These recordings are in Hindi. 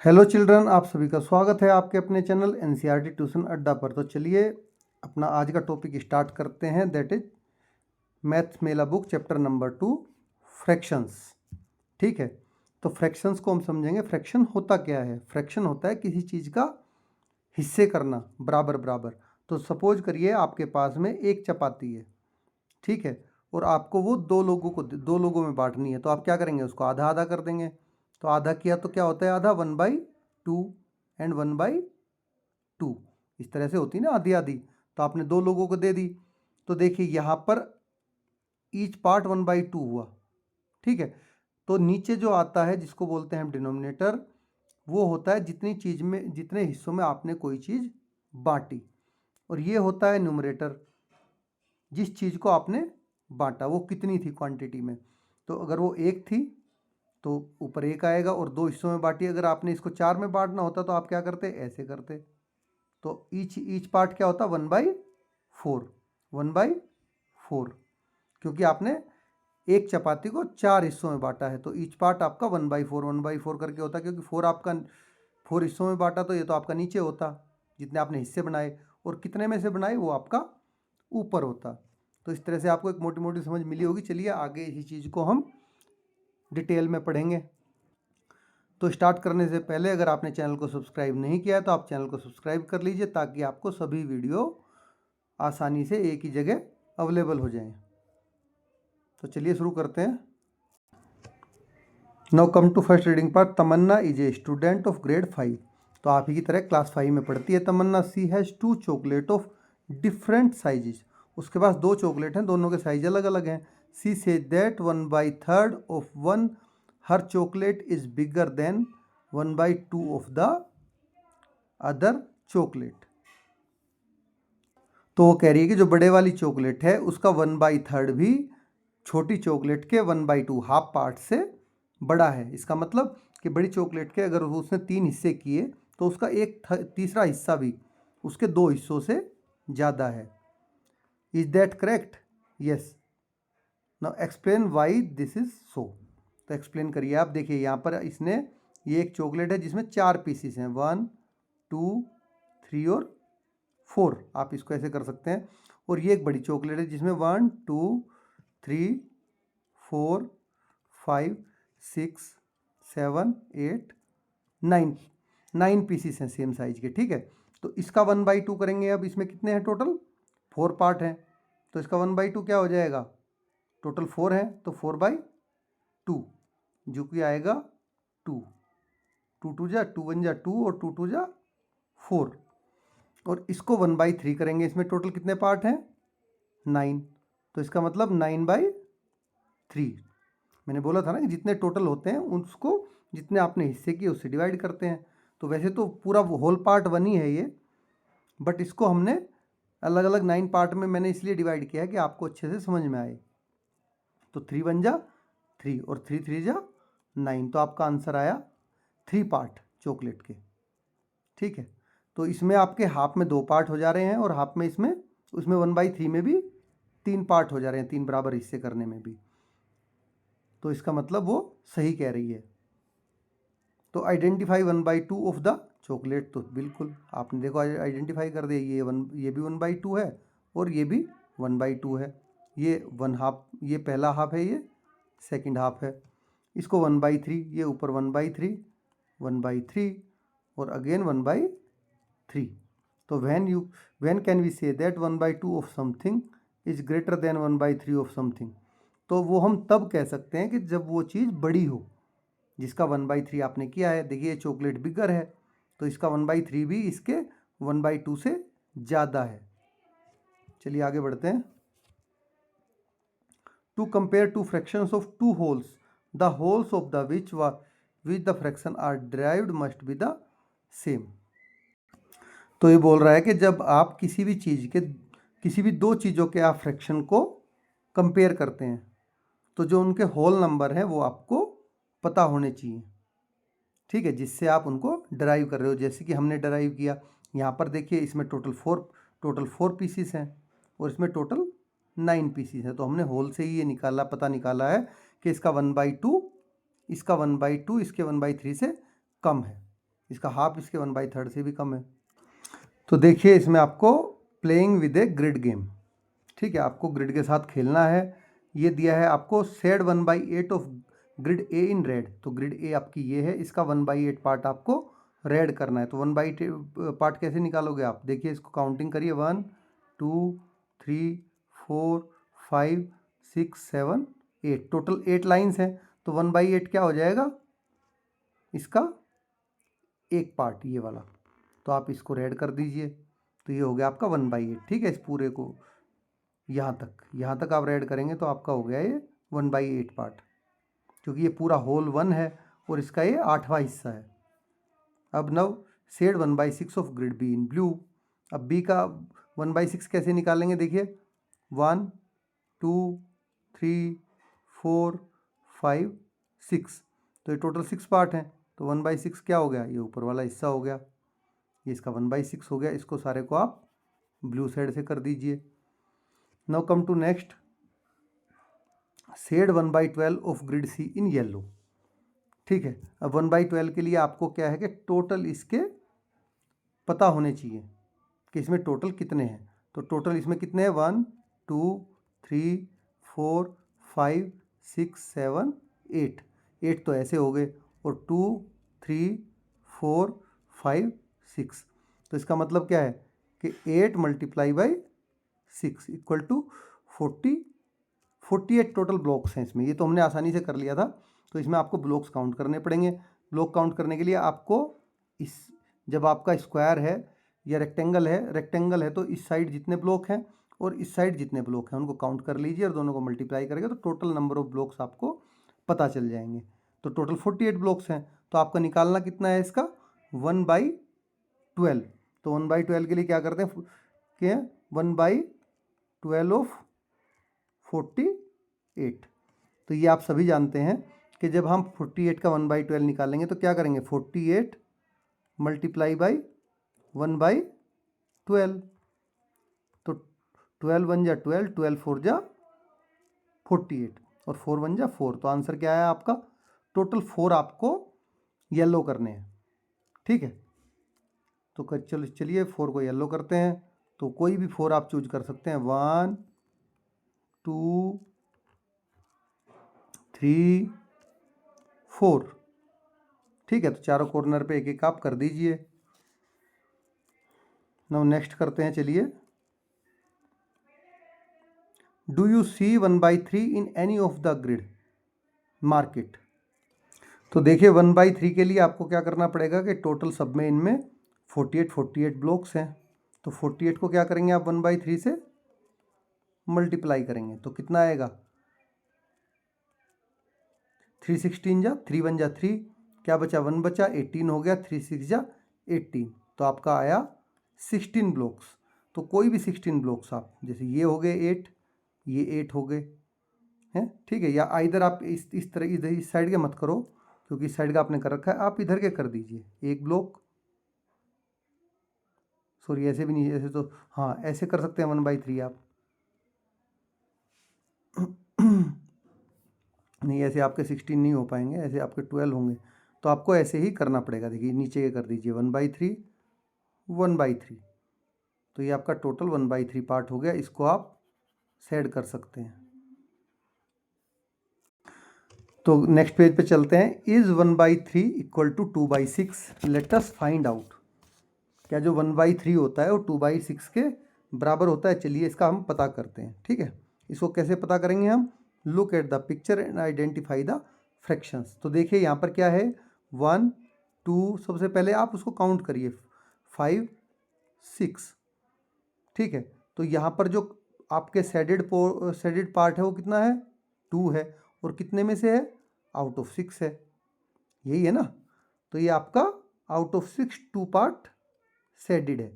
हेलो चिल्ड्रन, आप सभी का स्वागत है आपके अपने चैनल एनसीईआरटी ट्यूशन अड्डा पर। तो चलिए अपना आज का टॉपिक स्टार्ट करते हैं, that is maths Mela book chapter number 2 fractions. ठीक है, तो फ्रैक्शंस को हम समझेंगे। फ्रैक्शन होता क्या है? फ्रैक्शन होता है किसी चीज़ का हिस्से करना बराबर बराबर। तो सपोज करिए आपके पास में एक चपाती है, ठीक है, और आपको वो दो लोगों में बांटनी है। तो आप क्या करेंगे? उसको आधा आधा कर देंगे। तो आधा किया तो क्या होता है? आधा 1/2 एंड 1/2, इस तरह से होती है ना आधी आधी। तो आपने दो लोगों को दे दी। तो देखिए यहाँ पर ईच पार्ट 1/2 हुआ, ठीक है। तो नीचे जो आता है जिसको बोलते हैं हम डिनोमिनेटर, वो होता है जितने हिस्सों में आपने कोई चीज़ बांटी, और ये होता है न्यूमरेटर, जिस चीज़ को आपने बांटा वो कितनी थी क्वांटिटी में। तो अगर वो एक थी तो ऊपर एक आएगा, और दो हिस्सों में बांटी। अगर आपने इसको 4 में बांटना होता तो आप क्या करते? ऐसे करते। तो ईच पार्ट क्या होता? 1/4, 1/4, क्योंकि आपने एक चपाती को 4 हिस्सों में बांटा है। तो ईच पार्ट आपका 1/4 1/4 करके होता, क्योंकि 4 हिस्सों में बांटा तो ये तो आपका नीचे होता जितने आपने हिस्से बनाए, और कितने में से बनाए वो आपका ऊपर होता। तो इस तरह से आपको एक मोटी मोटी समझ मिली होगी। चलिए आगे इसी चीज़ को हम डिटेल में पढ़ेंगे। तो स्टार्ट करने से पहले अगर आपने चैनल को सब्सक्राइब नहीं किया है तो आप चैनल को सब्सक्राइब कर लीजिए, ताकि आपको सभी वीडियो आसानी से एक ही जगह अवेलेबल हो जाएं। तो चलिए शुरू करते हैं। Now come to first reading part. Tamanna is a student of grade 5। तो आप ही की तरह क्लास 5 में पढ़ती है Tamanna. She has 2 chocolate of different sizes. उसके पास 2 चॉकलेट हैं, दोनों के साइज अलग अलग हैं। She says that 1/3 of one her chocolate is bigger than 1/2 of the other chocolate. तो वो कह रही है कि जो बड़े वाली चॉकलेट है उसका 1/3 भी छोटी चॉकलेट के 1/2 हाफ पार्ट से बड़ा है। इसका मतलब कि बड़ी चॉकलेट के अगर उसने 3 हिस्से किए तो उसका तीसरा हिस्सा भी उसके 2 हिस्सों से ज़्यादा है। Is that correct? Yes. Now explain why this is so. तो एक्सप्लेन करिए आप। देखिए यहाँ पर इसने, ये एक चॉकलेट है जिसमें 4 पीसीस हैं, 1 2 3 और 4। आप इसको ऐसे कर सकते हैं। और ये एक बड़ी चॉकलेट है जिसमें 1 2 3 4 5 6 7 8 9 पीसीस हैं सेम साइज के, ठीक है। तो इसका 1/2 करेंगे। अब इसमें कितने हैं टोटल? 4 पार्ट हैं। तो इसका 1/2 क्या हो जाएगा? टोटल 4 है तो 4/2, जो कि आएगा 2। 2 2 जा 2 1 जा 2 और 2 2 जा 4। और इसको 1/3 करेंगे। इसमें टोटल कितने पार्ट हैं? 9। तो इसका मतलब 9/3। मैंने बोला था ना कि जितने टोटल होते हैं उसको जितने आपने हिस्से किए उससे डिवाइड करते हैं। तो वैसे तो पूरा होल पार्ट 1 ही है ये, बट इसको हमने अलग अलग 9 पार्ट में मैंने इसलिए डिवाइड किया है कि आपको अच्छे से समझ में आए। तो 3 1 जा 3 और 3 3 जा 9। तो आपका आंसर आया 3 पार्ट चॉकलेट के, ठीक है। तो इसमें आपके हाफ में 2 पार्ट हो जा रहे हैं, और हाफ में उसमें 1/3 में भी 3 पार्ट हो जा रहे हैं, 3 बराबर हिस्से करने में भी। तो इसका मतलब वो सही कह रही है। तो आइडेंटिफाई 1/2 ऑफ द चॉकलेट। तो बिल्कुल आपने देखो आइडेंटिफाई कर दिया। ये भी 1/2 है और ये भी 1/2 है। ये 1/2, ये पहला हाफ है, ये सेकंड हाफ है। इसको 1/3, ये ऊपर 1/3 1/3 और अगेन 1/3। तो when can we say that 1/2 of something is greater than 1/3 of something. तो वो हम तब कह सकते हैं कि जब वो चीज़ बड़ी हो, जिसका 1/3 आपने किया है। देखिए चॉकलेट बिगर है तो इसका 1/3 भी इसके 1/2 से ज़्यादा है। चलिए आगे बढ़ते हैं। To compare two fractions of two wholes, the wholes of the which the fraction are derived must be the same. तो ये बोल रहा है कि जब आप किसी भी दो चीज़ों के आप फ्रैक्शन को कंपेयर करते हैं तो जो उनके होल नंबर हैं वो आपको पता होने चाहिए, ठीक है, जिससे आप उनको डराइव कर रहे हो। जैसे कि हमने डराइव किया यहाँ पर। देखिए इसमें टोटल 4 पीसीस हैं और इसमें टोटल 9 पीसीस हैं। तो हमने होल से ही ये पता निकाला है कि इसका 1/2 इसके 1/3 से कम है। इसका हाफ इसके 1/3 से भी कम है। तो देखिए इसमें आपको playing with a grid game, ठीक है, आपको ग्रिड के साथ खेलना है। ये दिया है आपको said 1/8 of grid A in red. तो ग्रिड ए आपकी ये है, इसका 1/8 पार्ट आपको रेड करना है। तो 1/8 पार्ट कैसे निकालोगे आप? देखिए इसको काउंटिंग करिए, 1 2 3 4 5 6 7 8, टोटल 8 लाइन्स हैं। तो 1/8 क्या हो जाएगा? इसका एक पार्ट ये वाला। तो आप इसको रेड कर दीजिए, तो ये हो गया आपका 1/8, ठीक है। इस पूरे को यहाँ तक आप रेड करेंगे तो आपका हो गया ये 1/8 पार्ट, क्योंकि ये पूरा होल 1 है और इसका ये 8वां हिस्सा है। अब now shade 1/6 of grid B in blue. अब बी का 1/6 कैसे निकालेंगे? देखिए 1 2 3 4 5 6, तो ये टोटल 6 पार्ट हैं। तो 1/6 क्या हो गया? ये ऊपर वाला हिस्सा हो गया, ये इसका 1/6 हो गया। इसको सारे को आप ब्लू शेड से कर दीजिए। Now come to next, shade 1/12 of grid C in yellow, ठीक है। अब 1/12 के लिए आपको क्या है कि टोटल इसके पता होने चाहिए कि इसमें टोटल कितने हैं। तो टोटल इसमें कितने हैं? 1 2 3 4 5 6 7 8, 8 तो ऐसे हो गए, और 2 3 4 5 6। तो इसका मतलब क्या है कि 8 × 6 इक्वल टू 48 टोटल ब्लॉक्स हैं इसमें। ये तो हमने आसानी से कर लिया था। तो इसमें आपको ब्लॉक्स काउंट करने पड़ेंगे। ब्लॉक काउंट करने के लिए आपको इस, जब आपका स्क्वायर है या रेक्टेंगल है तो इस साइड जितने ब्लॉक हैं और इस साइड जितने ब्लॉक हैं उनको काउंट कर लीजिए, और दोनों को मल्टीप्लाई करेंगे तो टोटल नंबर ऑफ ब्लॉक्स आपको पता चल जाएंगे। तो टोटल 48 ब्लॉक्स हैं। तो आपका निकालना कितना है इसका? 1/12। तो 1/12 के लिए क्या करते हैं कि 1/12 ऑफ 48। तो ये आप सभी जानते हैं कि जब हम 48 का 1/12 निकालेंगे तो क्या करेंगे? 48 × 1/12। तो 12 1 जा 12, 12 4 जा 48, और 4 1 जा 4। तो आंसर क्या है आपका? टोटल 4 आपको येलो करने हैं, ठीक है। तो चलिए 4 को येलो करते हैं। तो कोई भी 4 आप चूज कर सकते हैं, 1 2 3 4, ठीक है। तो चारों कॉर्नर पे एक एक आप कर दीजिए। नाउ नेक्स्ट करते हैं, चलिए। Do you see 1/3 in any of the grid? Market. तो देखिए 1/3 के लिए आपको क्या करना पड़ेगा कि टोटल सब में इनमें 48 ब्लॉक्स हैं। तो 48 को क्या करेंगे आप? 1/3 से मल्टीप्लाई करेंगे तो कितना आएगा? 3 16 जा 3 1 जा 3, क्या बचा? 1 बचा, 18 हो गया, 3 6 जा 18। तो आपका आया 16 ब्लॉक्स। तो कोई भी 16 ब्लॉक्स आप, जैसे ये हो गए 8, ये 8 हो गए हैं, ठीक है। या इधर आप इस तरह इधर इस साइड के मत करो, क्योंकि इस साइड का आपने कर रखा है, आप इधर के कर दीजिए एक ब्लॉक। सॉरी ऐसे भी नहीं, ऐसे तो हाँ ऐसे कर सकते हैं 1/3 आप। नहीं ऐसे आपके 16 नहीं हो पाएंगे, ऐसे आपके 12 होंगे। तो आपको ऐसे ही करना पड़ेगा। देखिए नीचे के कर दीजिए 1/3 1/3। तो ये आपका टोटल 1/3 पार्ट हो गया। इसको आप सेड कर सकते हैं। तो नेक्स्ट पेज पे चलते हैं। Is 1/3 equal to 2/6? Let us find out. क्या जो 1/3 होता है वो 2/6 के बराबर होता है? चलिए इसका हम पता करते हैं, ठीक है। इसको कैसे पता करेंगे हम? Look at the picture and identify the fractions. तो देखिए यहाँ पर क्या है, 1 2, सबसे पहले आप उसको काउंट करिए, 5 6, ठीक है। तो यहाँ पर जो आपके शेडेड पार्ट है वो कितना है? 2 है, और कितने में से है? आउट ऑफ 6 है, यही है ना। तो ये आपका आउट ऑफ 6 2 पार्ट शेडेड है।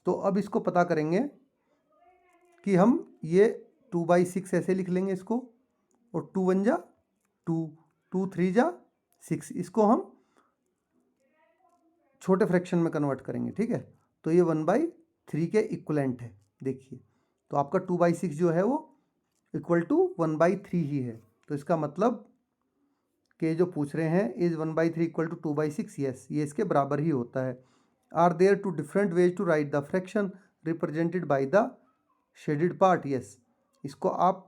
तो अब इसको पता करेंगे कि हम ये 2/6 ऐसे लिख लेंगे इसको, और 2 1 जा 2, 2 3 जा 6, इसको हम छोटे फ्रैक्शन में कन्वर्ट करेंगे, ठीक है। तो ये 1/3 के इक्वलेंट है। देखिए तो आपका 2/6 जो है वो इक्वल टू 1/3 ही है। तो इसका मतलब के जो पूछ रहे हैं, इज 1/3 इक्वल टू 2/6, यस, ये इसके बराबर ही होता है। Are there two different ways to write the fraction represented by the shaded part, yes, इसको आप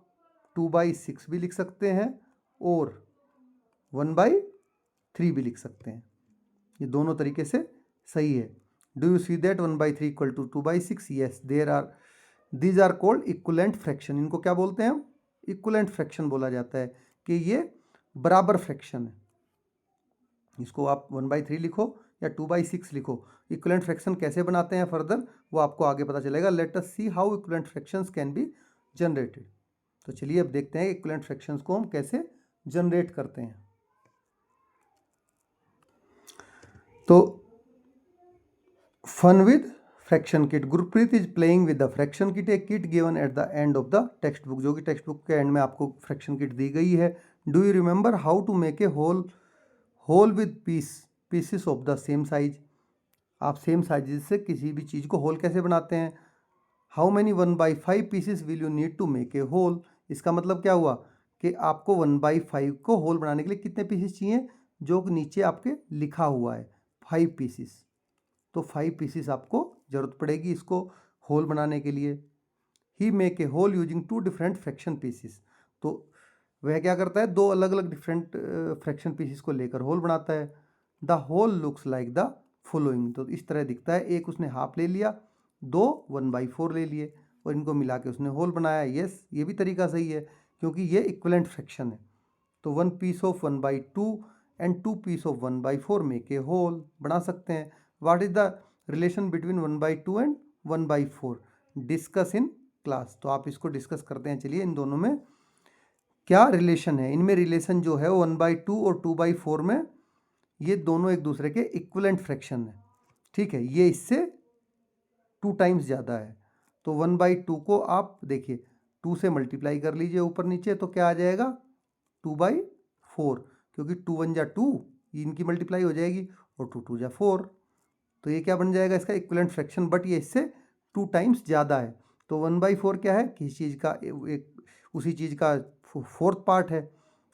2/6 भी लिख सकते हैं और 1/3 भी लिख सकते हैं, ये दोनों तरीके से सही है। Do you see that 1/3 equal to 2/6, yes, these are called equivalent fraction. इनको क्या बोलते हैं हम? इक्वलेंट फ्रैक्शन बोला जाता है कि ये बराबर फ्रैक्शन है। इसको आप 1/3 लिखो या 2/6 लिखो, इक्वलेंट फ्रैक्शन कैसे बनाते हैं फर्दर वो आपको आगे पता चलेगा। Let us see how equivalent fractions can be generated. तो चलिए अब देखते हैं इक्वलेंट फ्रैक्शंस को हम कैसे जनरेट करते हैं। तो fun with fraction kit, Gurpreet is playing with the fraction kit, a kit given at the end of the text book, जो कि टेक्स्ट बुक के एंड में आपको फ्रैक्शन किट दी गई है। Do you remember how to make a whole with pieces of the same size, आप सेम साइज से किसी भी चीज़ को होल कैसे बनाते हैं। How many 1/5 pieces will you need to make a whole, इसका मतलब क्या हुआ कि आपको 1/5 को होल बनाने के लिए कितने पीसेस चाहिए, जो नीचे आपके लिखा हुआ है 5 पीसेस, तो 5 पीसेस आपको ज़रूरत पड़ेगी इसको होल बनाने के लिए। He make a whole using 2 different fraction pieces, तो वह क्या करता है, 2 अलग अलग डिफरेंट फ्रैक्शन पीसेस को लेकर होल बनाता है। The whole looks like the following, तो इस तरह दिखता है, एक उसने हाफ ले लिया, 2 1/4 ले लिए और इनको मिला के उसने होल बनाया। यस, ये भी तरीका सही है क्योंकि ये इक्विवेलेंट फ्रैक्शन है। तो 1 piece of 1/2 and 2 piece of 1/4 make a whole बना सकते हैं। What is the relation between 1/2 and 1/4, discuss in class, तो आप इसको डिस्कस करते हैं। चलिए इन दोनों में क्या रिलेशन है, इनमें रिलेशन जो है 1/2 और 2/4 में, ये दोनों एक दूसरे के इक्विवेलेंट फ्रैक्शन है, ठीक है, ये इससे 2 टाइम्स ज़्यादा है। तो 1/2 को आप देखिए 2 से मल्टीप्लाई कर लीजिए ऊपर नीचे, तो क्या आ जाएगा 2/4, क्योंकि 2 1 जा 2, इनकी मल्टीप्लाई हो जाएगी, और 2 2 जा 4, तो ये क्या बन जाएगा इसका इक्विवेलेंट फ्रैक्शन, बट ये इससे 2 टाइम्स ज़्यादा है। तो 1/4 क्या है, किसी चीज़ का एक उसी चीज़ का 4th पार्ट है,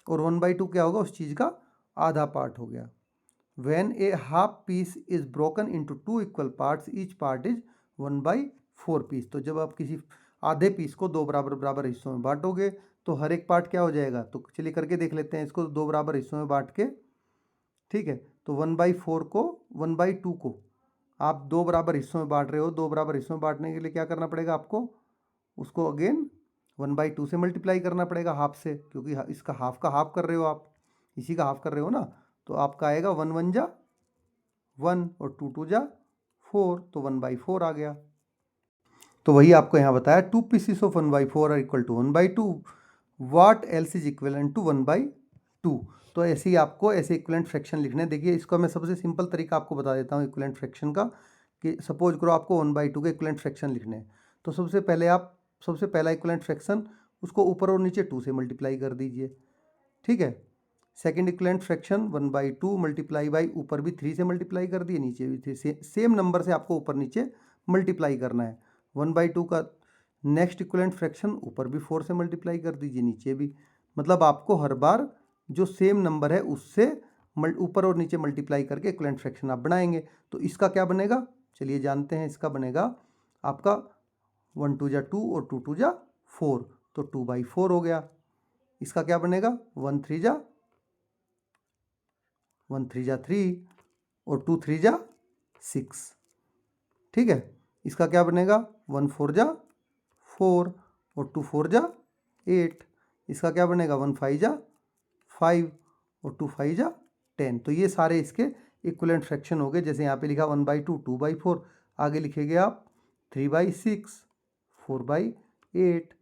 और 1/2 क्या होगा, उस चीज़ का आधा पार्ट हो गया। When a half piece is broken into 2 equal parts, each part is 1/4 piece, तो जब आप किसी आधे पीस को 2 बराबर बराबर हिस्सों में बांटोगे तो हर एक पार्ट क्या हो जाएगा, तो चलिए करके देख लेते हैं इसको 2 बराबर हिस्सों में बांट के, ठीक है। तो 1/4 को 1/2 को आप 2 बराबर हिस्सों में बांट रहे हो, 2 बराबर हिस्सों में बांटने के लिए क्या करना पड़ेगा आपको, उसको अगेन 1/2 से मल्टीप्लाई करना पड़ेगा, हाफ से, क्योंकि इसका हाफ का हाफ कर रहे हो आप, इसी का हाफ कर रहे हो ना, तो आपका आएगा 1 1 जा 1 और 2 2 जा 4, तो 1/4 आ गया। तो वही आपको यहाँ बताया 2 pieces of 1/4 are equal to 1/2, what else is equivalent to 1/2। तो ऐसे ही आपको ऐसे इक्विवेलेंट फ्रैक्शन लिखने, देखिए इसको मैं सबसे सिंपल तरीका आपको बता देता हूँ इक्विवेलेंट फ्रैक्शन का, कि सपोज करो आपको 1/2 के इक्विवेलेंट फ्रैक्शन लिखने हैं, तो सबसे पहला इक्विवेलेंट फ्रैक्शन उसको ऊपर और नीचे 2 से मल्टीप्लाई कर दीजिए, ठीक है। Second equivalent fraction 1/2 multiply by ऊपर भी 3 से मल्टीप्लाई कर दिए, नीचे भी 3 से, सेम नंबर से आपको ऊपर नीचे मल्टीप्लाई करना है। 1/2 का नेक्स्ट इक्विवेलेंट फ्रैक्शन ऊपर भी 4 से मल्टीप्लाई कर दीजिए, नीचे भी, मतलब आपको हर बार जो सेम नंबर है उससे ऊपर और नीचे मल्टीप्लाई करके इक्विवेलेंट फ्रैक्शन आप बनाएंगे। तो इसका क्या बनेगा, चलिए जानते हैं, इसका बनेगा आपका 1 2 जा 2 और 2 2 जा 4, तो 2/4 हो गया। इसका क्या बनेगा 1 3 जा 3 और 2 3 जा 6, ठीक है। इसका क्या बनेगा 1 4 जा 4 और 2 4 जा 8, इसका क्या बनेगा 1 5 जा 5 और 2 5 जा 10। तो ये सारे इसके इक्विवेलेंट फ्रैक्शन हो गए, जैसे यहाँ पे लिखा 1/2 2/4, आगे लिखेंगे आप 3/6 4/8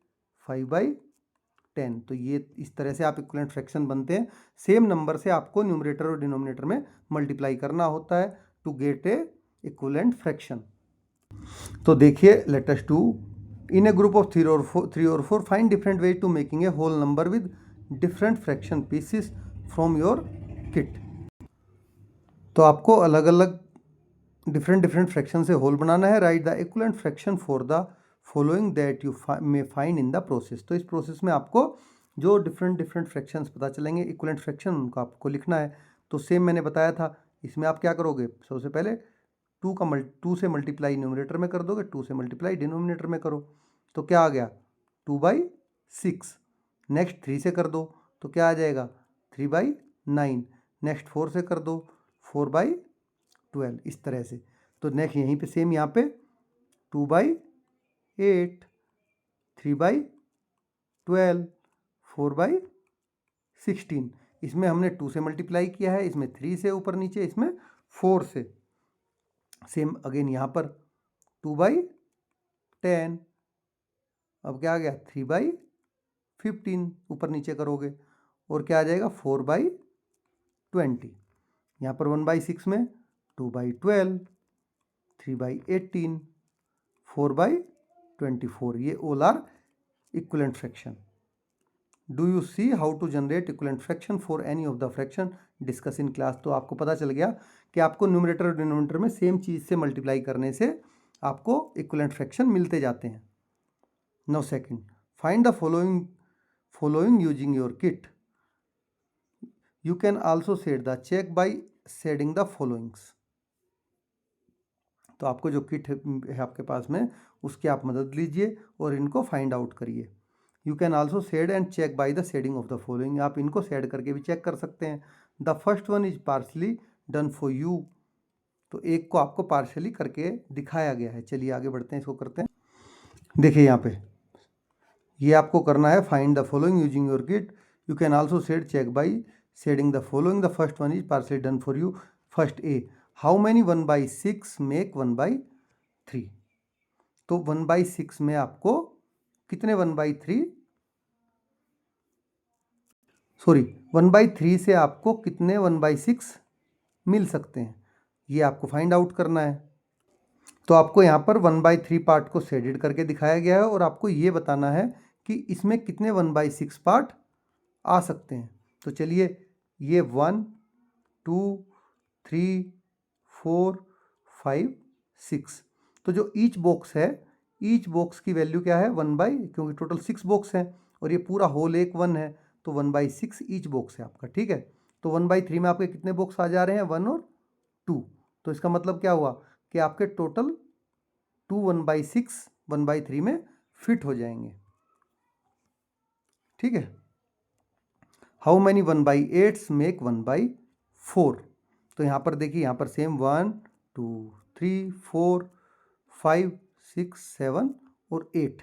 5/10। तो ये इस तरह से आप इक्विवेलेंट फ्रैक्शन बनते हैं। सेम नंबर से आपको न्यूमरेटर और डिनोमिनेटर में मल्टीप्लाई करना होता है to get a equivalent fraction. तो देखिए let us do in a group of 3 और 4 find different way to making a whole number with different fraction pieces from your kit. तो आपको अलग अलग डिफरेंट फ्रैक्शन से होल बनाना है। Write the equivalent fraction for the following that you may find in the process. तो इस प्रोसेस में आपको जो डिफरेंट डिफरेंट फ्रैक्शंस पता चलेंगे इक्विवेलेंट फ्रैक्शन, उनको आपको लिखना है। तो सेम मैंने बताया था, इसमें आप क्या करोगे, सबसे पहले 2 से मल्टीप्लाई न्यूमरेटर में कर दोगे, 2 से मल्टीप्लाई डिनोमिनेटर में करो, तो क्या आ गया 2/6। नेक्स्ट 3 से कर दो तो क्या आ जाएगा 3/9। नेक्स्ट 4 से कर दो 4/12, इस तरह से। तो नेक्स्ट यहीं पे सेम यहाँ पे 2/8, 3/12, 4/16। इसमें हमने 2 से मल्टीप्लाई किया है, इसमें 3 से ऊपर नीचे, इसमें 4 से। सेम अगेन यहाँ पर 2/10, अब क्या आ गया 3/15, ऊपर नीचे करोगे, और क्या आ जाएगा 4/20। यहाँ पर 1/6 में 2/12, 3/18, 4/24, ये all are equivalent fraction. Do you see how to generate equivalent fraction for any of the fraction discuss in class. तो आपको पता चल गया कि आपको न्यूमरेटर और डिनोमिनेटर में सेम चीज़ से मल्टीप्लाई करने से आपको इक्विवेलेंट फ्रैक्शन मिलते जाते हैं। Now second, find the following using your kit. You can also set the check by shading the followings. तो आपको जो किट है आपके पास में, उसकी आप मदद लीजिए और इनको फाइंड आउट करिए। You can also shade and check by the shading of the following. आप इनको सेड करके भी चेक कर सकते हैं। The first one is partially done for you. तो एक को आपको पार्शली करके दिखाया गया है। चलिए आगे बढ़ते हैं, इसको करते हैं। देखिए यहाँ पे ये आपको करना है, find the following using your kit. You can also shade check by shading the following. The first one is partially done for you. First a, how many 1/6 make 1/3। तो 1/6 में आपको कितने 1/3, सॉरी 1/3 से आपको कितने 1/6 मिल सकते हैं, ये आपको फाइंड आउट करना है। तो आपको यहाँ पर 1/3 पार्ट को शेडेड करके दिखाया गया है और आपको ये बताना है कि इसमें कितने 1/6 पार्ट आ सकते हैं। तो चलिए ये 1, 2, 3, 4, 5, 6। तो जो ईच बॉक्स है, ईच बॉक्स की वैल्यू क्या है 1/, क्योंकि टोटल 6 बॉक्स हैं और ये पूरा होल एक 1 है, तो 1/6 ईच बॉक्स है आपका, ठीक है। तो 1/3 में आपके कितने बॉक्स आ जा रहे हैं 1 और 2। तो इसका मतलब क्या हुआ कि आपके टोटल 2 1/6 1/3 में फिट हो जाएंगे, ठीक है। How many 1/8 make 1/4। तो यहाँ पर देखिए, यहाँ पर सेम 1, 2, 3, 4, 5, 6, 7 और 8।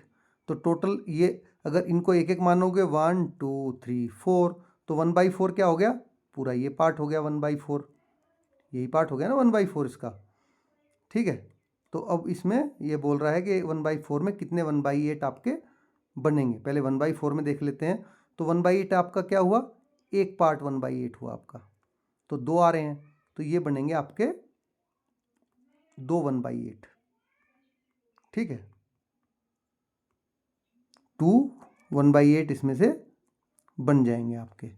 तो टोटल ये अगर इनको एक एक मानोगे 1, 2, 3, 4, तो 1/4 क्या हो गया, पूरा ये पार्ट हो गया 1/4, यही पार्ट हो गया ना 1/4 इसका, ठीक है। तो अब इसमें ये बोल रहा है कि 1/4 में कितने 1/8 आपके बनेंगे। पहले 1/4 में देख लेते हैं। तो 1/8 आपका क्या हुआ, एक पार्ट 1/8 हुआ आपका, तो 2 आ रहे हैं, तो ये बनेंगे आपके 2 1/8, ठीक है। 2 1/8 इसमें से बन जाएंगे आपके।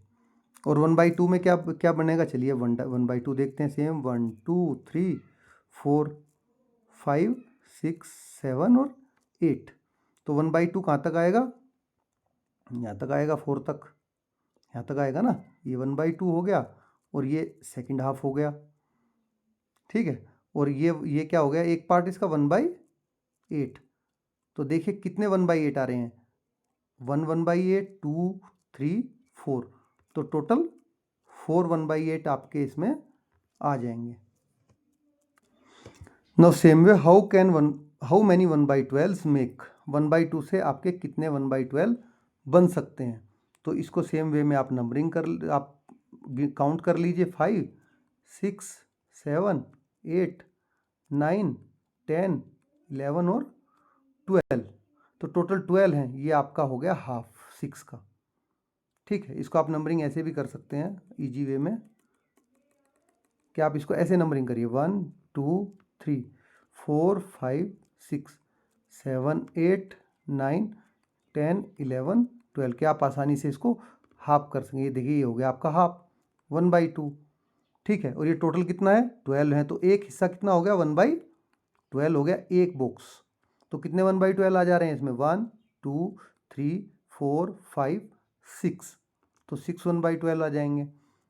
और 1/2 में क्या क्या बनेगा, चलिए 1/2 देखते हैं। सेम 1, 2, 3, 4, 5, 6, 7 और 8। तो 1/2 कहाँ तक आएगा, यहाँ तक आएगा, 4 तक, यहाँ तक आएगा ना। ये 1/2 हो गया और ये सेकंड हाफ हो गया, ठीक है। और ये क्या हो गया, एक पार्ट इसका 1/8। तो देखिए कितने 1/8 आ रहे हैं, 1 1/8, 2, 3, 4। तो टोटल 4 1/8 आपके इसमें आ जाएंगे। Now same way how many 1/12 make. 1/2 से आपके कितने 1/12 बन सकते हैं। तो इसको सेम वे में आप नंबरिंग आप काउंट कर लीजिए। 5, 6, 7, 8, 9, 10, 11 और 12। तो टोटल 12 हैं, ये आपका हो गया हाफ 6 का, ठीक है। इसको आप नंबरिंग ऐसे भी कर सकते हैं इजी वे में, कि आप इसको ऐसे नंबरिंग करिए 1, 2, 3, 4, 5, 6, 7, 8, 9, 10, 11, 12 के आप आसानी से इसको हाफ कर सकेंगे। देखिए ये हो गया आपका हाफ 1/2, ठीक है। और ये टोटल कितना है 12 है, तो एक हिस्सा कितना हो गया 1/12 हो गया, एक बॉक्स। तो कितने 1/12 आ जा रहे हैं इसमें 1, 2, 3, 4, 5, 6, तो 6 1/12 आ जाएंगे।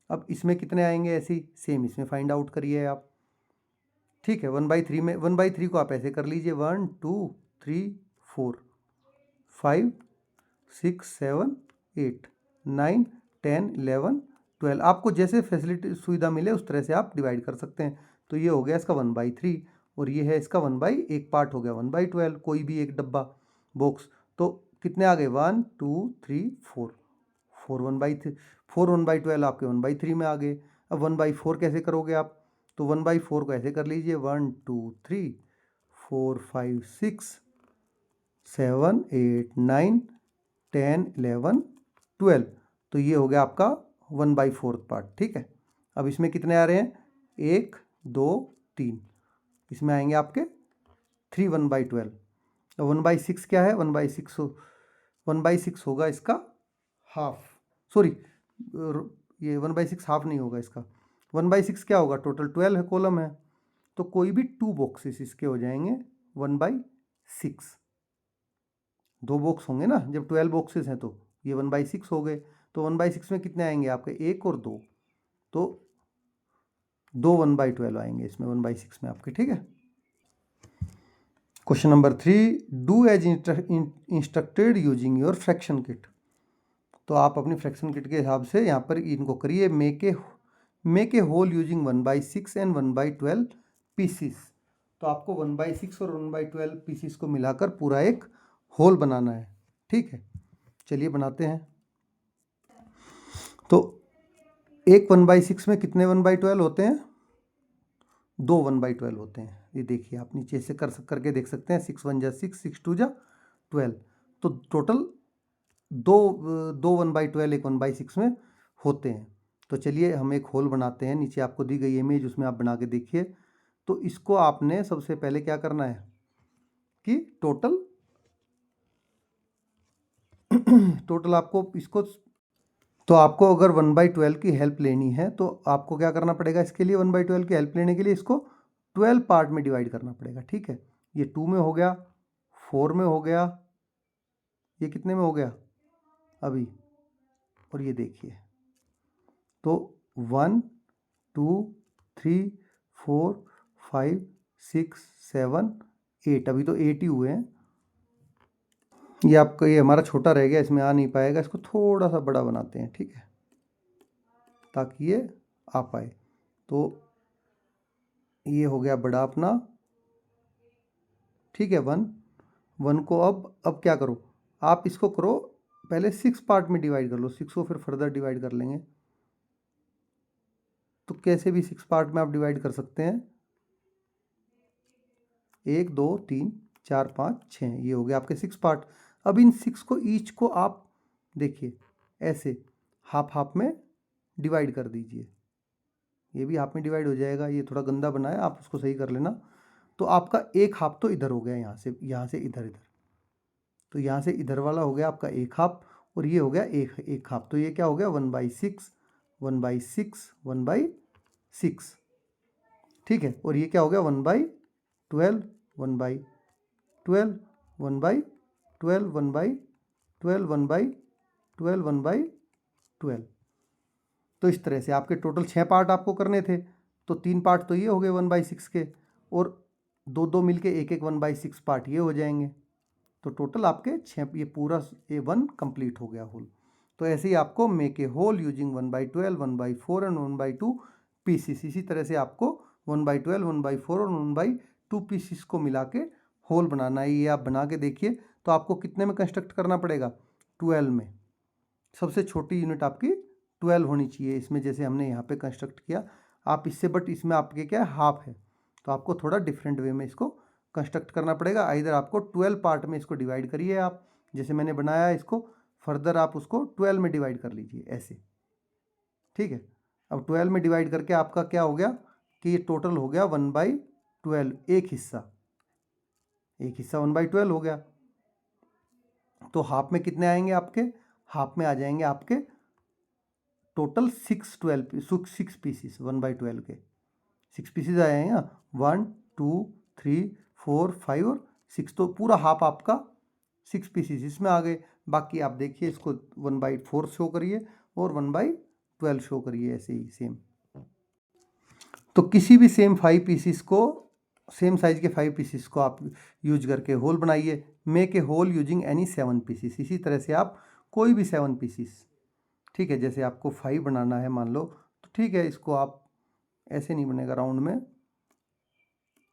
अब इसमें कितने आएंगे, ऐसे ही सेम इसमें फाइंड आउट करिए आप। ठीक है, 1/3 में 1/3 को आप ऐसे कर लीजिए, 1 2 3 4 5 6 7 8 9 10 11 12, आपको जैसे फैसिलिटी सुविधा मिले उस तरह से आप डिवाइड कर सकते हैं। तो ये हो गया इसका 1/3 और ये है इसका 1/1 पार्ट हो गया 1/12, कोई भी एक डब्बा बॉक्स। तो कितने आ गए, 1 2 3 4 4 1/3 4 1/12 आपके 1/3 में आ गए। अब 1/4 कैसे करोगे आप, तो 1/4 को ऐसे कर लीजिए, 1 2 3 4 5 6 7 8 9 10 11 12, तो ये हो गया आपका 1/4 पार्ट। ठीक है, अब इसमें कितने आ रहे हैं, 1 2 3, इसमें आएंगे आपके 3 1/12। 1/6 क्या है, 1/6 होगा इसका हाफ, सॉरी ये 1/6 हाफ नहीं होगा इसका। 1/6 क्या होगा, टोटल 12 है, कॉलम है, तो कोई भी 2 बॉक्सेस इसके हो जाएंगे 1/6। 2 बॉक्स होंगे ना, जब 12 बॉक्सेस हैं तो ये 1/6 हो गए। तो 1/6 में कितने आएंगे आपके, 1 और 2, तो 2 1/12 आएंगे इसमें 1/6 में आपके। ठीक है, question number 3, do as instructed using your fraction kit. तो आप अपनी फ्रैक्शन किट के हिसाब से यहाँ पर इनको करिए, make a whole using 1/6 and 1/12 pieces. तो आपको 1/6 और 1/12 पीसीस को मिलाकर पूरा एक होल बनाना है। ठीक है, चलिए बनाते हैं। तो एक 1/6 में कितने 1/12 होते हैं, 2 1/12 होते हैं। ये देखिए आप नीचे से करके देख सकते हैं, 6 1 जा 6, 6 2 जा 12, तो टोटल दो 1/12 एक 1/6 में होते हैं। तो चलिए हम एक होल बनाते हैं, नीचे आपको दी गई इमेज उसमें आप बना के देखिए। तो इसको आपने सबसे पहले क्या करना है कि टोटल आपको इसको, तो आपको अगर 1/12 की हेल्प लेनी है तो आपको क्या करना पड़ेगा, इसके लिए 1/12 की हेल्प लेने के लिए इसको 12 पार्ट में डिवाइड करना पड़ेगा। ठीक है, ये 2 में हो गया, 4 में हो गया, ये कितने में हो गया अभी, और ये देखिए तो 1 2 3 4 5 6 7 8, अभी तो 8 ही हुए हैं। ये आपका, ये हमारा छोटा रह गया, इसमें आ नहीं पाएगा, इसको थोड़ा सा बड़ा बनाते हैं। ठीक है, ताकि ये आ पाए। तो ये हो गया बड़ा अपना। ठीक है, 1 को अब क्या करो, आप इसको करो पहले 6 पार्ट में डिवाइड कर लो, 6 को फिर फर्दर डिवाइड कर लेंगे। तो कैसे भी 6 पार्ट में आप डिवाइड कर सकते हैं, 1 2 3 4 5 6, ये हो गया आपके 6 पार्ट। अब इन 6 को ईच को आप देखिए ऐसे हाफ हाफ में डिवाइड कर दीजिए, ये भी हाफ में डिवाइड हो जाएगा। ये थोड़ा गंदा बना है, आप उसको सही कर लेना। तो आपका एक हाफ तो इधर हो गया, यहाँ से इधर, तो यहाँ से इधर वाला हो गया आपका एक हाफ, और ये हो गया एक हाफ। तो ये क्या हो गया, 1/6 1/6 1/6। ठीक है, और ये क्या हो गया, 1/12 1/12 1/12 1/12 1/12 1/12। तो इस तरह से आपके टोटल 6 पार्ट आपको करने थे, तो 3 पार्ट तो ये हो गए 1/6 के, और 2 मिलके एक 1/6 पार्ट ये हो जाएंगे। तो टोटल आपके 6, ये पूरा A1 कंप्लीट हो गया होल। तो ऐसे ही आपको make a whole using 1/12 1/4 and 1/2 pieces, इसी तरह से आपको 1/12 1/4 और 1/2 पीसीस को मिला के होल बनाना है। ये आप बना के देखिए। तो आपको कितने में कंस्ट्रक्ट करना पड़ेगा, 12 में। सबसे छोटी यूनिट आपकी 12 होनी चाहिए इसमें, जैसे हमने यहाँ पे कंस्ट्रक्ट किया। आप इससे, बट इसमें आपके क्या है, हाफ है, तो आपको थोड़ा डिफरेंट वे में इसको कंस्ट्रक्ट करना पड़ेगा। इधर आपको 12 पार्ट में इसको डिवाइड करिए आप, जैसे मैंने बनाया है इसको, फर्दर आप उसको 12 में डिवाइड कर लीजिए ऐसे। ठीक है, अब 12 में डिवाइड करके आपका क्या हो गया कि ये टोटल हो गया 1/12, एक हिस्सा 1/12 हो गया। तो हाफ में कितने आएंगे आपके, हाफ में आ जाएंगे आपके टोटल 6 पीसीस 1/12 के 6 पीसीस आए हैं यहाँ, 1 2 3 4 5 और 6, तो पूरा हाफ आपका 6 पीसीस इसमें आ गए। बाकी आप देखिए इसको 1/4 शो करिए और 1/12 शो करिए, ऐसे ही सेम। तो किसी भी सेम 5 पीसीस को, सेम साइज के 5 पीसीस को आप यूज करके होल बनाइए। Make a whole using any 7 pieces. इसी तरह से आप कोई भी 7 पीसीस, ठीक है, जैसे आपको 5 बनाना है मान लो, तो ठीक है, इसको आप ऐसे नहीं बनेगा राउंड में,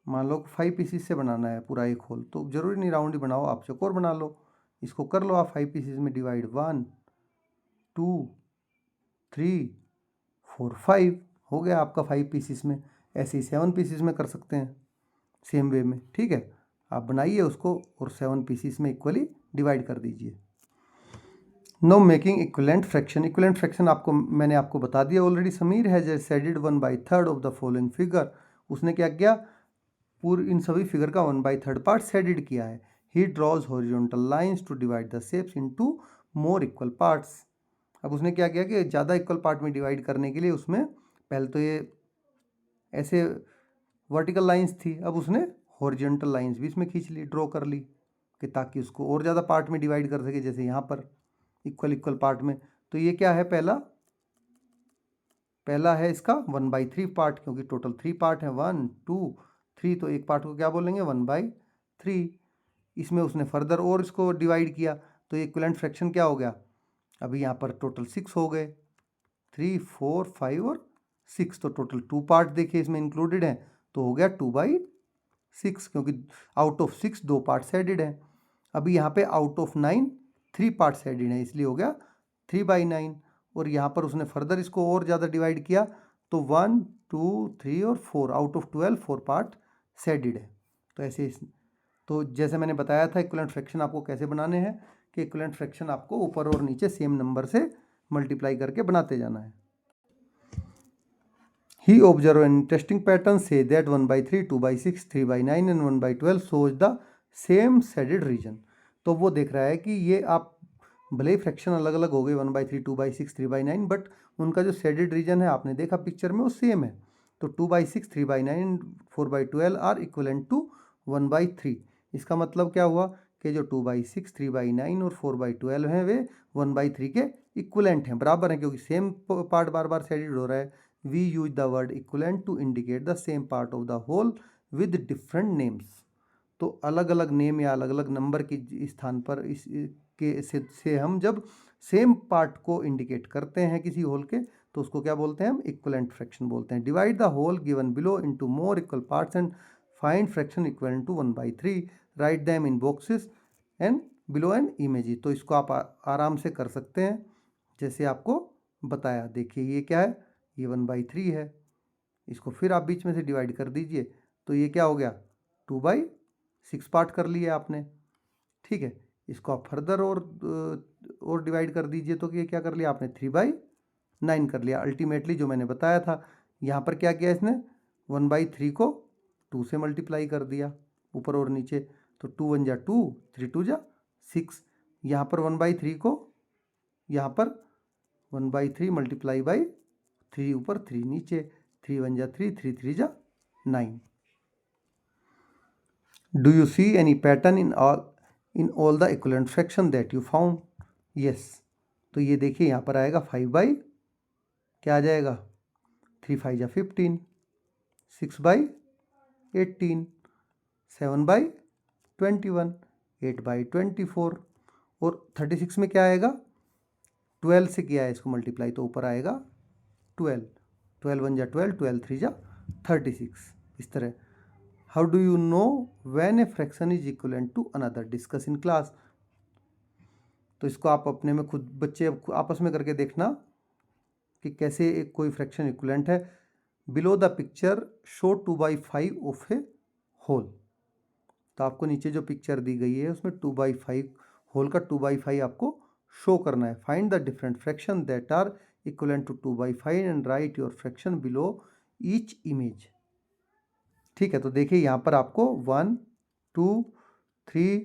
मान लो 5 पीसीस से बनाना है पूरा एक होल, तो ज़रूरी नहीं राउंड ही बनाओ, आप चौकोर बना लो। इसको कर लो आप 5 पीसीस में डिवाइड, 1 2 3 4 5 हो गया आपका 5 पीसीस में। ऐसे ही 7 पीसीस में कर सकते हैं सेम वे में, ठीक है। आप बनाइए उसको और 7 पीसीस में इक्वली डिवाइड कर दीजिए। Now making equivalent fraction. Equivalent fraction मैंने आपको बता दिया already. Sameer has shaded 1/3 of the following figure. उसने क्या किया, पूरी इन सभी फिगर का 1/3 पार्ट सेडेड किया है। He draws horizontal lines to divide the shapes into more equal parts. अब उसने क्या किया कि ज़्यादा इक्वल पार्ट में डिवाइड करने के लिए उसमें पहले तो ये ऐसे वर्टिकल लाइंस थी, अब उसने हॉरिजॉन्टल लाइंस भी इसमें खींच ली, ड्रॉ कर ली, कि ताकि उसको और ज़्यादा पार्ट में डिवाइड कर सके, जैसे यहाँ पर इक्वल पार्ट में। तो ये क्या है, पहला है इसका 1/3 पार्ट, क्योंकि टोटल 3 पार्ट है, 1 2 3, तो एक पार्ट को क्या बोलेंगे 1/3। इसमें उसने फर्दर और इसको डिवाइड किया, तो ये इक्विवेलेंट फ्रैक्शन क्या हो गया, अभी यहाँ पर टोटल 6 हो गए, 3 4 5 और 6, तो टोटल 2 पार्ट देखिए इसमें इंक्लूडेड हैं, तो हो गया 2/6, क्योंकि आउट ऑफ 6 2 पार्ट्स एडेड हैं। अभी यहाँ पे आउट ऑफ 9 3 पार्ट्स एडेड हैं, इसलिए हो गया 3/9। और यहाँ पर उसने फर्दर इसको और ज़्यादा डिवाइड किया, तो 1 2 3 और 4, आउट ऑफ 12 4 पार्ट एडेड है। तो ऐसे तो जैसे मैंने बताया था इक्विवेलेंट फ्रैक्शन आपको कैसे बनाने हैं, कि इक्विवेलेंट फ्रैक्शन आपको ऊपर और नीचे सेम नंबर से मल्टीप्लाई करके बनाते जाना है। He observed an interesting pattern, say that 1/3, 2/6, 3/9 and 1/12 shows the same shaded region। तो वो देख रहा है कि ये आप भले ही फ्रैक्शन अलग अलग हो गए 1/3, 2/6, 3/9, बट उनका जो शेडेड रीजन है आपने देखा पिक्चर में वो सेम है। तो 2/6, 3/9, 4/12 आर इक्वलेंट टू 1/3। इसका मतलब क्या हुआ कि जो 2/6, 3/9 और 4/12 हैं वे 1/3 के इक्वलेंट हैं, बराबर हैं, क्योंकि सेम पार्ट बार बार शेडेड हो रहा है। We use the word equivalent to indicate the same part of the whole with different names। तो अलग अलग नेम या अलग अलग नंबर की स्थान पर इस के से हम जब सेम पार्ट को इंडिकेट करते हैं किसी होल के, तो उसको क्या बोलते हैं, हम इक्विवेलेंट फ्रैक्शन बोलते हैं। Divide the whole given below into more equal parts and find fraction equivalent to 1/3। Write them in boxes and below an image. तो इसको आप आराम से कर सकते हैं जैसे आपको बताया। देखिए ये क्या है, ये 1/3 है, इसको फिर आप बीच में से डिवाइड कर दीजिए, तो ये क्या हो गया 2/6 पार्ट कर लिए आपने, ठीक है। इसको आप फर्दर और डिवाइड कर दीजिए, तो ये क्या कर लिया आपने 3/9 कर लिया। अल्टीमेटली जो मैंने बताया था, यहाँ पर क्या किया इसने 1/3 को 2 से मल्टीप्लाई कर दिया ऊपर और नीचे, तो 2 1 जा 2, 3 2 जा 6। यहाँ पर 1/3 को यहाँ पर 1/3 मल्टीप्लाई बाई 3 ऊपर 3 नीचे, 3 1 जा 3, 3 3 जा 9। Do you see any pattern in all the equivalent fraction that you found? Yes. तो ये देखिए यहाँ पर आएगा 5 क्या आ जाएगा, 3 5 जा 15, 6/18, 7/21, 8/24, और 36 में क्या आएगा, 12 से किया है इसको मल्टीप्लाई, तो ऊपर आएगा 12, 12 1 जा 12, 12 3 जा 36, इस तरह। How do you know when a fraction is equivalent to another? Discuss in class. तो इसको आप अपने में खुद बच्चे आपस में करके देखना कि कैसे एक कोई फ्रैक्शन इक्विवेलेंट है। Below the picture show 2/5 of a whole. तो आपको नीचे जो पिक्चर दी गई है उसमें 2/5 होल का 2/5 आपको शो करना है। Find the different fraction that are equivalent to 2/5 and write your fraction below each image. ठीक है, तो देखिए यहाँ पर आपको 1 2 3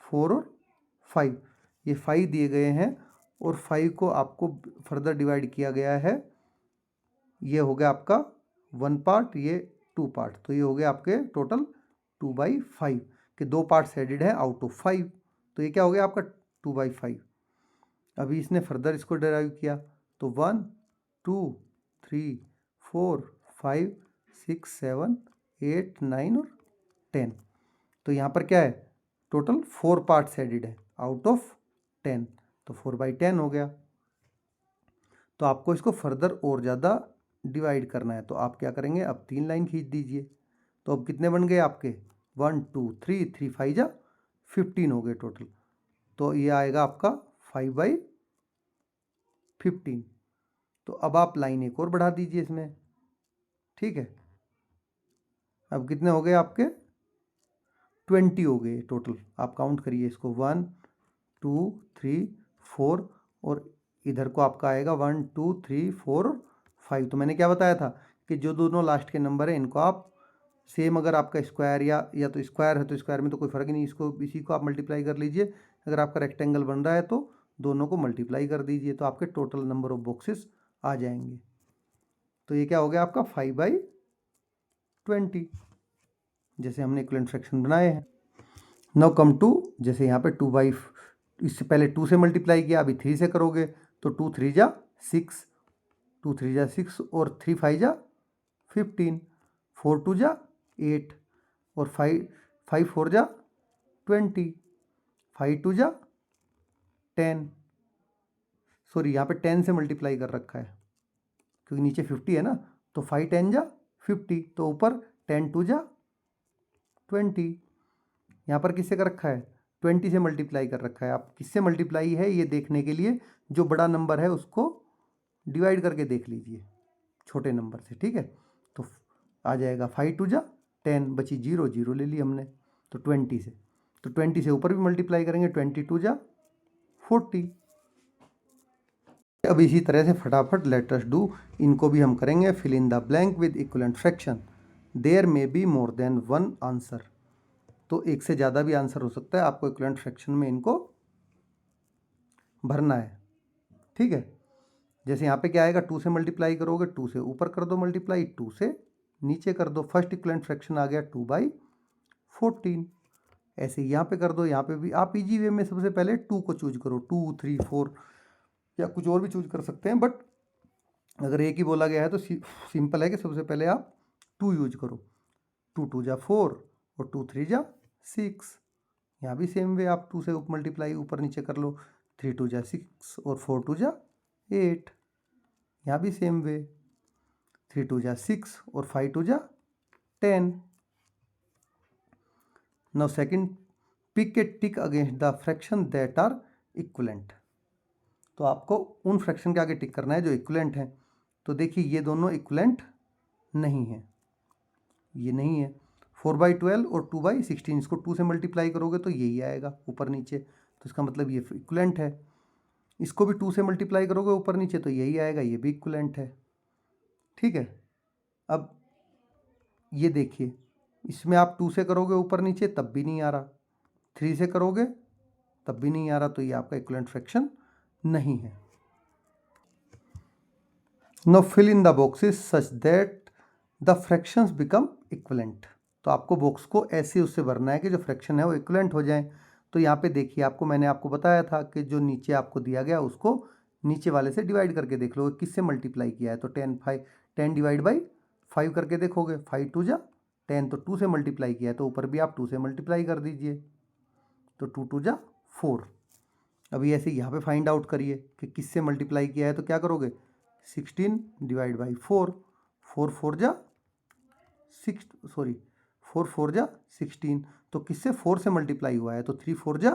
4 और 5, ये 5 दिए गए हैं, और 5 को आपको फर्दर डिवाइड किया गया है। ये हो गया आपका 1 पार्ट, ये 2 पार्ट, तो ये हो गया आपके टोटल 2/5 के 2 पार्ट्स एडेड है आउट ऑफ 5, तो ये क्या हो गया आपका 2/5। अभी इसने फर्दर इसको डेराइव किया तो 1 2 3 4 5 6 7 8 9 और 10। तो यहाँ पर क्या है, टोटल 4 पार्ट्स एडिड है आउट ऑफ 10, तो 4/10 हो गया। तो आपको इसको फर्दर और ज़्यादा डिवाइड करना है, तो आप क्या करेंगे, अब 3 लाइन खींच दीजिए। तो अब कितने बन गए आपके, 1 2 3 3 5 जा 15 हो गए टोटल। तो ये आएगा आपका 5/15। तो अब आप लाइन एक और बढ़ा दीजिए इसमें, ठीक है। अब कितने हो गए आपके, 20 हो गए टोटल। आप काउंट करिए इसको, 1 2 3 4 और इधर को आपका आएगा 1 2 3 4 5। तो मैंने क्या बताया था कि जो दोनों लास्ट के नंबर हैं इनको आप सेम, अगर आपका स्क्वायर या तो स्क्वायर है तो स्क्वायर में तो कोई फ़र्क नहीं, इसको इसी को आप मल्टीप्लाई कर लीजिए। अगर आपका रेक्टेंगल बन रहा है तो दोनों को मल्टीप्लाई कर दीजिए, तो आपके टोटल नंबर ऑफ बॉक्सेस आ जाएंगे। तो ये क्या हो गया आपका 5/20, जैसे हमने इक्विवेलेंट फ्रैक्शन बनाए हैं। नाउ कम टू, जैसे यहाँ पे 2/, इससे पहले 2 से मल्टीप्लाई किया, अभी 3 से करोगे तो 2 3 जा 6, 2 3 जा 6 और 3 5 जा 15, 4 2 जा 8 और 5 4 जा 20, 5 2 जा 10। सॉरी, यहाँ पे 10 से मल्टीप्लाई कर रखा है क्योंकि नीचे 50 है ना, तो 5 10 जा 50, तो ऊपर 10 2 जा 20। यहाँ पर किससे कर रखा है, 20 से मल्टीप्लाई कर रखा है। आप किससे मल्टीप्लाई है ये देखने के लिए जो बड़ा नंबर है उसको डिवाइड करके देख लीजिए छोटे नंबर से, ठीक है। तो आ जाएगा 5 2 जा 10, बची 0 0 ले ली हमने, तो 20 से, तो 20 से ऊपर भी मल्टीप्लाई करेंगे, 20 2 जा 40। अब इसी तरह से फटाफट लेट अस डू, इनको भी हम करेंगे। Fill in the blank with equivalent fraction, there may be more than one answer. तो एक से ज़्यादा भी आंसर हो सकता है, आपको इक्विवेलेंट फ्रैक्शन में इनको भरना है, ठीक है। जैसे यहाँ पे क्या आएगा, 2 से मल्टीप्लाई करोगे, 2 से ऊपर कर दो मल्टीप्लाई, 2 से नीचे कर दो। फर्स्ट इक्विवेलेंट फ्रैक्शन आ गया 2/14। ऐसे यहाँ पे कर दो, यहाँ पे भी आप इजी वे में सबसे पहले 2 को चूज करो, 2 3 4 या कुछ और भी चूज कर सकते हैं, बट अगर एक ही बोला गया है तो सिंपल है कि सबसे पहले आप 2 यूज करो। 2 2 जा 4 और 2 3 जा 6। यहाँ भी सेम वे आप 2 से मल्टीप्लाई ऊपर नीचे कर लो, 3 2 जा 6 और 4 2 जा 8। यहाँ भी सेम वे, 3 2 जा 6 और 5 2 जा 10। Now second, pick a tick against the fraction that are equivalent. तो आपको उन फ्रैक्शन के आगे टिक करना है जो इक्विवेलेंट हैं। तो देखिए ये दोनों इक्विवेलेंट नहीं है, ये नहीं है। 4/12 और 2/16, इसको 2 से मल्टीप्लाई करोगे तो यही आएगा ऊपर नीचे, तो इसका मतलब ये इक्विवेलेंट है। इसको भी 2 से मल्टीप्लाई करोगे ऊपर नीचे तो यही आएगा, ये भी इक्विवेलेंट है, ठीक है। अब ये देखिए, इसमें आप 2 से करोगे ऊपर नीचे तब भी नहीं आ रहा, 3 से करोगे तब भी नहीं आ रहा, तो ये आपका इक्विवेलेंट फ्रैक्शन नहीं है। Now fill in the boxes such that the fractions become equivalent. तो आपको बॉक्स को ऐसे उससे भरना है कि जो फ्रैक्शन है वो इक्विवेलेंट हो जाए। तो यहाँ पे देखिए, मैंने आपको बताया था कि जो नीचे आपको दिया गया उसको नीचे वाले से डिवाइड करके देख लो किससे मल्टीप्लाई किया है। तो 10 डिवाइड बाई 5 करके देखोगे, 5 2 जा 10, तो 2 से मल्टीप्लाई किया है तो ऊपर भी आप 2 से मल्टीप्लाई कर दीजिए, तो 2 2 जा 4। अभी ऐसे यहाँ पे फाइंड आउट करिए कि किससे मल्टीप्लाई किया है, तो क्या करोगे, 16 डिवाइड बाई 4, 4 4 जा 16, तो किससे 4 से मल्टीप्लाई हुआ है, तो 3 4 जा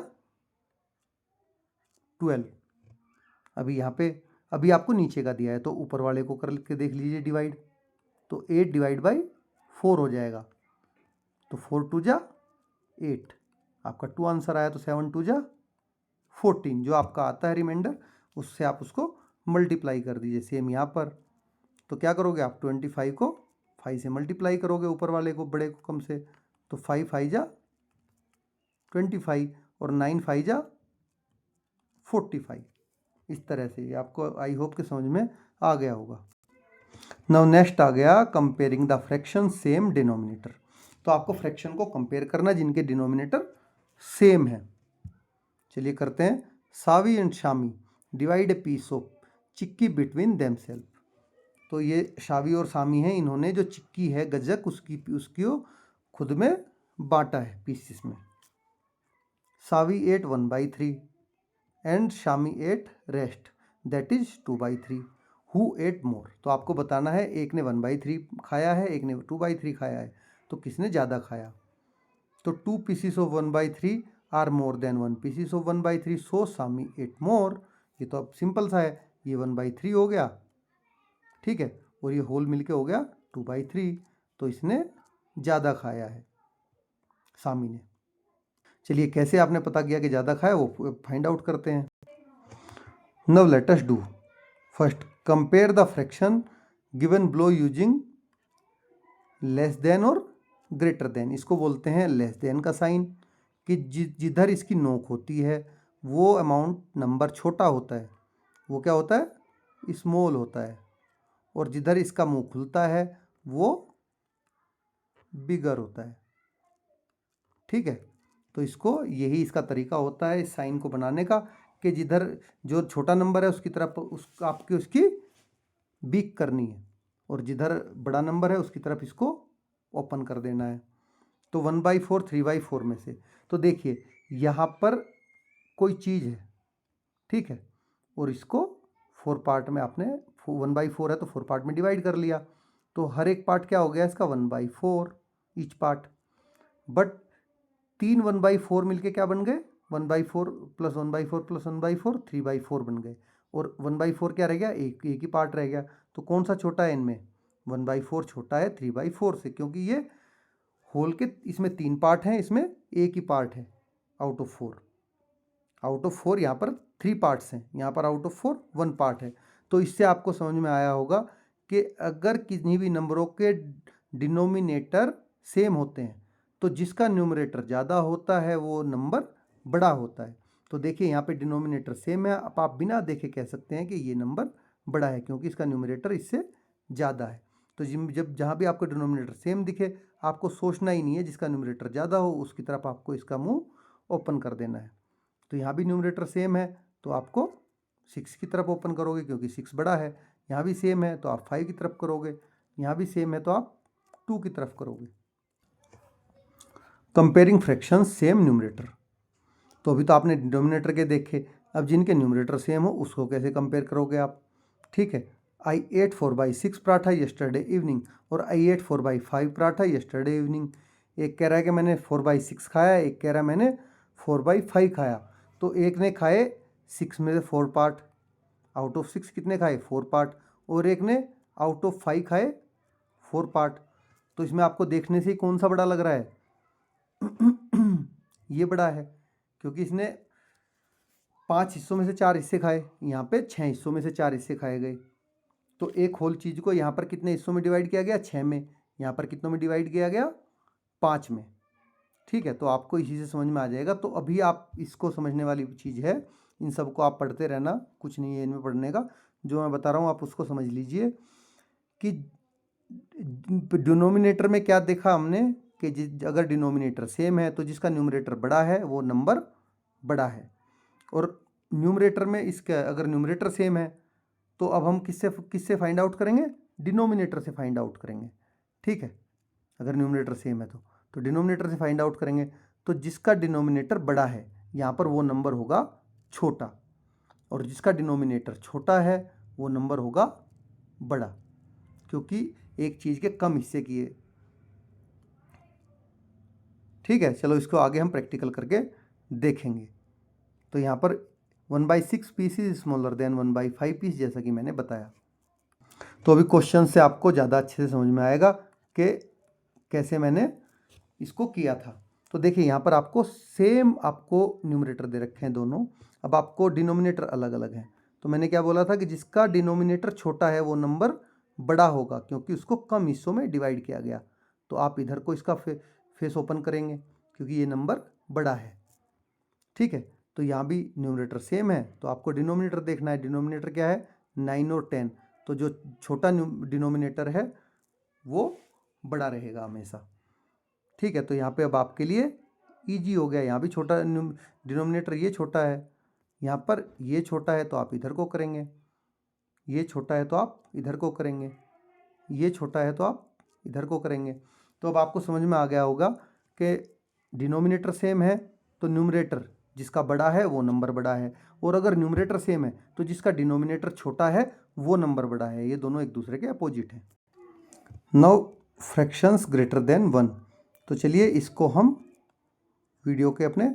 12। अभी यहाँ पे अभी आपको नीचे का दिया है तो ऊपर वाले को करके देख लीजिए डिवाइड, तो 8 डिवाइड बाई 4 हो जाएगा, तो 4 2 जा 8, आपका 2 आंसर आया। तो 7 2 जा 14, जो आपका आता है रिमाइंडर उससे आप उसको मल्टीप्लाई कर दीजिए। सेम यहाँ पर तो क्या करोगे आप, 25 को 5 से मल्टीप्लाई करोगे ऊपर वाले को बड़े को कम से, तो 5 5 जा 25 और 9 5 जा 45। इस तरह से आपको आई होप के समझ में आ गया होगा। नाउ नेक्स्ट आ गया comparing the fraction same denominator. तो आपको फ्रैक्शन को कंपेयर करना जिनके डिनोमिनेटर सेम है। चलिए करते हैं। Savi and Shami, divide a piece of chikki between them self. तो ये शावी और सामी हैं, इन्होंने जो चिक्की है गज्जक उसकी खुद में बांटा है पीसेस में। Savi ate 1/3 and Shami ate rest that is 2/3। Who ate more, तो आपको बताना है एक ने 1/3 खाया है, एक ने 2/3 खाया है, तो किसने ज़्यादा खाया। तो 2 pieces of 1/3 are more than 1 pieces of 1/3 so Sami ate more. ये तो अब सिंपल सा है, ये 1/3 हो गया, ठीक है, और ये होल मिलके हो गया 2/3, तो इसने ज़्यादा खाया है सामी ने। चलिए कैसे आपने पता किया कि ज़्यादा खाया वो फाइंड आउट करते हैं। Now let us do first compare the fraction given below using less than और ग्रेटर देन। इसको बोलते हैं लेस देन का साइन, कि जिधर इसकी नोक होती है वो अमाउंट नंबर छोटा होता है, वो क्या होता है, स्मॉल होता है, और जिधर इसका मुंह खुलता है वो बिगर होता है, ठीक है। तो इसको यही इसका तरीका होता है इस साइन को बनाने का, कि जिधर जो छोटा नंबर है उसकी तरफ उसकी बीक करनी है, और जिधर बड़ा नंबर है उसकी तरफ इसको ओपन कर देना है। तो 1/4 3/4 में से, तो देखिए यहाँ पर कोई चीज़ है, ठीक है, और इसको 4 पार्ट में आपने 1/4 है तो 4 पार्ट में डिवाइड कर लिया, तो हर एक पार्ट क्या हो गया इसका 1/4 ईच पार्ट। बट 3 1/4 मिलके क्या बन गए, 1/4 प्लस 1/4 प्लस 1/4 3/4 बन गए, और 1/4 क्या रह गया, एक ही पार्ट रह गया। तो कौन सा छोटा है इनमें, 1/4 छोटा है 3/4 से, क्योंकि ये होल के इसमें 3 पार्ट हैं, इसमें एक ही पार्ट है आउट ऑफ 4। आउट ऑफ 4 यहाँ पर 3 पार्ट्स हैं, यहाँ पर आउट ऑफ 4 1 पार्ट है। तो इससे आपको समझ में आया होगा कि अगर किसी भी नंबरों के डिनोमिनेटर सेम होते हैं तो जिसका न्यूमरेटर ज़्यादा होता है वो नंबर बड़ा होता है। तो देखिए यहाँ पे डिनोमिनेटर सेम है, अब आप बिना देखे कह सकते हैं कि ये नंबर बड़ा है क्योंकि इसका न्यूमरेटर इससे ज़्यादा है। तो जब जहाँ भी आपको डिनोमिनेटर सेम दिखे आपको सोचना ही नहीं है, जिसका न्यूमरेटर ज़्यादा हो उसकी तरफ आपको इसका मुंह ओपन कर देना है। तो यहाँ भी न्यूमरेटर सेम है तो आपको 6 की तरफ ओपन करोगे क्योंकि 6 बड़ा है, यहाँ भी सेम है तो आप 5 की तरफ करोगे, यहाँ भी सेम है तो आप 2 की तरफ करोगे। कंपेयरिंग फ्रैक्शन सेम न्यूमरेटर, तो अभी तो आपने डिनोमिनेटर के देखे, अब जिनके न्यूमरेटर सेम हो उसको कैसे कंपेयर करोगे आप, ठीक है। आई एट 4/6 पराठा येस्टरडे इवनिंग, और आई एट 4/5 पराठा येस्टरडे इवनिंग। एक कह रहा है कि मैंने 4/6 खाया, एक कह रहा है मैंने 4/5 खाया। तो एक ने खाए 6 में से 4 पार्ट, आउट ऑफ 6 कितने खाए 4 पार्ट, और एक ने आउट ऑफ 5 खाए 4 पार्ट। तो इसमें आपको देखने से ही कौन सा बड़ा लग रहा है ये बड़ा है क्योंकि इसने 5 हिस्सों में से 4 हिस्से खाए, यहाँ पे 6 हिस्सों में से 4 हिस्से खाए गए। तो एक होल चीज़ को यहाँ पर कितने हिस्सों में डिवाइड किया गया 6 में, यहाँ पर कितनों में डिवाइड किया गया 5 में, ठीक है। तो आपको इसी से समझ में आ जाएगा। तो अभी आप इसको समझने वाली चीज़ है, इन सबको आप पढ़ते रहना, कुछ नहीं है इनमें पढ़ने का, जो मैं बता रहा हूँ आप उसको समझ लीजिए। कि डिनोमिनेटर में क्या देखा हमने कि अगर डिनोमिनेटर सेम है तो जिसका न्यूमरेटर बड़ा है वो नंबर बड़ा है, और न्यूमरेटर में इसका अगर न्यूमरेटर सेम है तो अब हम किससे फाइंड आउट करेंगे, डिनोमिनेटर से फाइंड आउट करेंगे, ठीक है। अगर न्यूमरेटर सेम है तो डिनोमिनेटर से फाइंड आउट करेंगे, तो जिसका डिनोमिनेटर बड़ा है यहाँ पर वो नंबर होगा छोटा, और जिसका डिनोमिनेटर छोटा है वो नंबर होगा बड़ा, क्योंकि एक चीज़ के कम हिस्से किए, ठीक है। चलो इसको आगे हम प्रैक्टिकल करके देखेंगे। तो यहाँ पर 1/6 piece is smaller than 1/5 piece, जैसा कि मैंने बताया। तो अभी क्वेश्चन से आपको ज़्यादा अच्छे से समझ में आएगा कि कैसे मैंने इसको किया था। तो देखिए यहाँ पर आपको सेम आपको न्यूमरेटर दे रखे हैं दोनों, अब आपको डिनोमिनेटर अलग अलग हैं। तो मैंने क्या बोला था कि जिसका डिनोमिनेटर छोटा है वो नंबर बड़ा होगा क्योंकि उसको कम हिस्सों में डिवाइड किया गया। तो आप इधर को इसका फेस ओपन करेंगे क्योंकि ये नंबर बड़ा है, ठीक है। तो यहाँ भी न्यूमरेटर सेम है तो आपको डिनोमिनेटर देखना है, डिनोमिनेटर क्या है 9 और 10, तो जो छोटा डिनोमिनेटर है वो बड़ा रहेगा हमेशा, ठीक है। तो यहाँ पे अब आपके लिए इजी हो गया, यहाँ भी छोटा डिनोमिनेटर ये छोटा है यहाँ पर ये छोटा है तो आप इधर को करेंगे, ये छोटा है तो आप इधर को करेंगे, ये छोटा है तो आप इधर को करेंगे। तो अब आपको समझ में आ गया होगा कि डिनोमिनेटर सेम है तो न्यूमरेटर जिसका बड़ा है वो नंबर बड़ा है, और अगर न्यूमरेटर सेम है तो जिसका डिनोमिनेटर छोटा है वो नंबर बड़ा है। ये दोनों एक दूसरे के अपोजिट हैं। Now fractions greater than 1। तो चलिए इसको हम वीडियो के अपने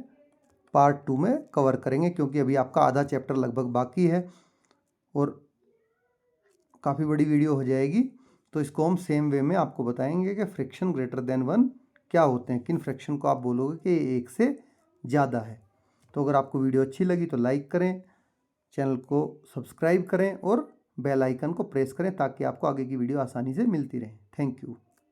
पार्ट 2 में कवर करेंगे, क्योंकि अभी आपका आधा चैप्टर लगभग बाकी है और काफ़ी बड़ी वीडियो हो जाएगी। तो इसको हम सेम वे में आपको बताएंगे कि फ्रैक्शन ग्रेटर देन 1 क्या होते हैं, किन फ्रैक्शन को आप बोलोगे कि ये एक से ज़्यादा है। तो अगर आपको वीडियो अच्छी लगी तो लाइक करें, चैनल को सब्सक्राइब करें और बेल आइकन को प्रेस करें ताकि आपको आगे की वीडियो आसानी से मिलती रहे। Thank you.